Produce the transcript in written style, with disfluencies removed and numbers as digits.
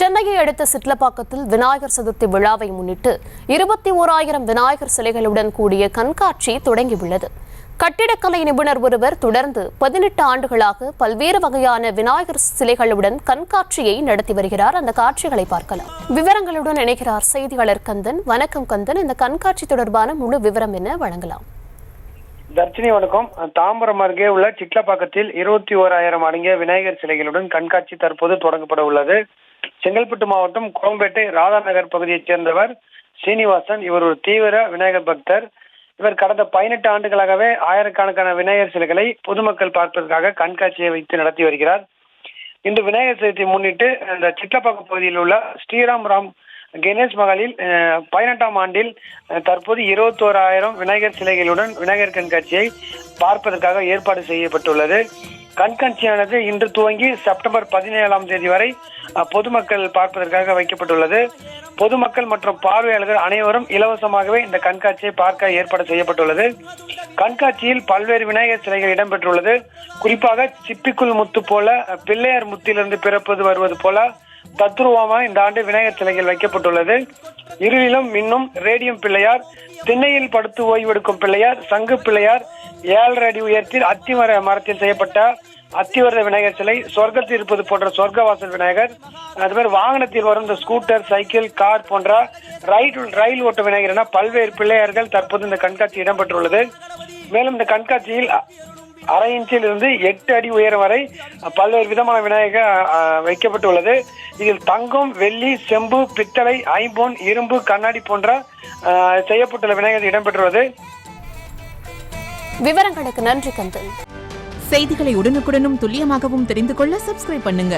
சென்னையை அடுத்த சிட்லப்பாக்கத்தில் விநாயகர் சதுர்த்தி விழாவை முன்னிட்டு 21,000 விநாயகர் சிலைகளுடன் கூடிய கண்காட்சி தொடங்கியுள்ளது. கட்டிடக்கலை நிபுணர் ஒருவர் தொடர்ந்து 18 ஆண்டுகளாக பல்வேறு வகையான விநாயகர் சிலைகளுடன் கண்காட்சியை நடத்தி வருகிறார். அந்த காட்சிகளை பார்க்கலாம். விவரங்களுடன் இணைகிறார் செய்தியாளர் கந்தன். வணக்கம் கந்தன், இந்த கண்காட்சி தொடர்பான முழு விவரம் என்ன வழங்கலாம்? தர்ஷினி வணக்கம். தாம்பரம் அருகே உள்ள சிட்லப்பாக்கத்தில் 21,000 அடங்கிய விநாயகர் சிலைகளுடன் கண்காட்சி தற்போது தொடங்கப்பட உள்ளது. செங்கல்பட்டு மாவட்டம் குளம்பேட்டை ராதா நகர் பகுதியைச் சேர்ந்தவர் சீனிவாசன். இவர் ஒரு தீவிர விநாயகர் பக்தர். இவர் கடந்த 18 ஆண்டுகளாகவே ஆயிரக்கணக்கான விநாயகர் சிலைகளை பொதுமக்கள் பார்ப்பதற்காக கண்காட்சியை வைத்து நடத்தி வருகிறார். இந்த விநாயகர் சதுர்த்தியை முன்னிட்டு இந்த சிட்லப்பாக்கம் பகுதியில் உள்ள ஸ்ரீராம் கணேஷ் மகாலில் 18ஆம் ஆண்டில் தற்போது 21,000 விநாயகர் சிலைகளுடன் விநாயகர் கண்காட்சியை பார்ப்பதற்காக ஏற்பாடு செய்யப்பட்டுள்ளது. கண்காட்சியானது இன்று துவங்கி செப்டம்பர் 17ஆம் தேதி வரை பொதுமக்கள் பார்ப்பதற்காக வைக்கப்பட்டுள்ளது. பொதுமக்கள் மற்றும் பார்வையாளர்கள் அனைவரும் இலவசமாகவே இந்த கண்காட்சியை பார்க்க ஏற்பாடு செய்யப்பட்டுள்ளது. கண்காட்சியில் பல்வேறு விநாயகர் சிலைகள் இடம்பெற்றுள்ளது. குறிப்பாக சிப்பிக்குள் முத்து போல, பிள்ளையார் முத்திலிருந்து பிறப்பது வருவது போல தத்ரூபமாக இந்த ஆண்டு விநாயகர் சிலைகள் வைக்கப்பட்டுள்ளது. இருளிலும் மின்னும் ரேடியம் பிள்ளையார், திண்ணையில் படுத்து ஓய்வெடுக்கும் பிள்ளையார், சங்கு பிள்ளையார், 7.5 அடி உயரத்தில் அத்திமர மரத்தில் செய்யப்பட்ட அத்திவரத விநாயகர் சிலை, சொர்க்கத்தில் இருப்பது போன்ற சொர்க்கவாசல் விநாயகர், அதுமாதிரி வாகனத்தில் வரும் இந்த ஸ்கூட்டர், சைக்கிள், கார் போன்ற ரயில் ஓட்ட விநாயகர் என பல்வேறு பிள்ளையார்கள் தற்போது இந்த கண்காட்சி இடம்பெற்றுள்ளது. மேலும் இந்த கண்காட்சியில் 1/2 இன்ச்சில் இருந்து 8 அடி உயரம் வரை பல்வேறு விதமான விநாயகர் வைக்கப்பட்டுள்ளது. இதில் தங்கம், வெள்ளி, செம்பு, பித்தளை, ஐம்பொன், இரும்பு, கண்ணாடி போன்ற செய்யப்பட்டுள்ள விநாயகர் இடம்பெற்றுள்ளது. விவரங்களுக்கு நன்றி கந்தன். செய்திகளை உடனுக்குடனும் துல்லியமாகவும் தெரிந்து கொள்ள சப்ஸ்கிரைப் பண்ணுங்க.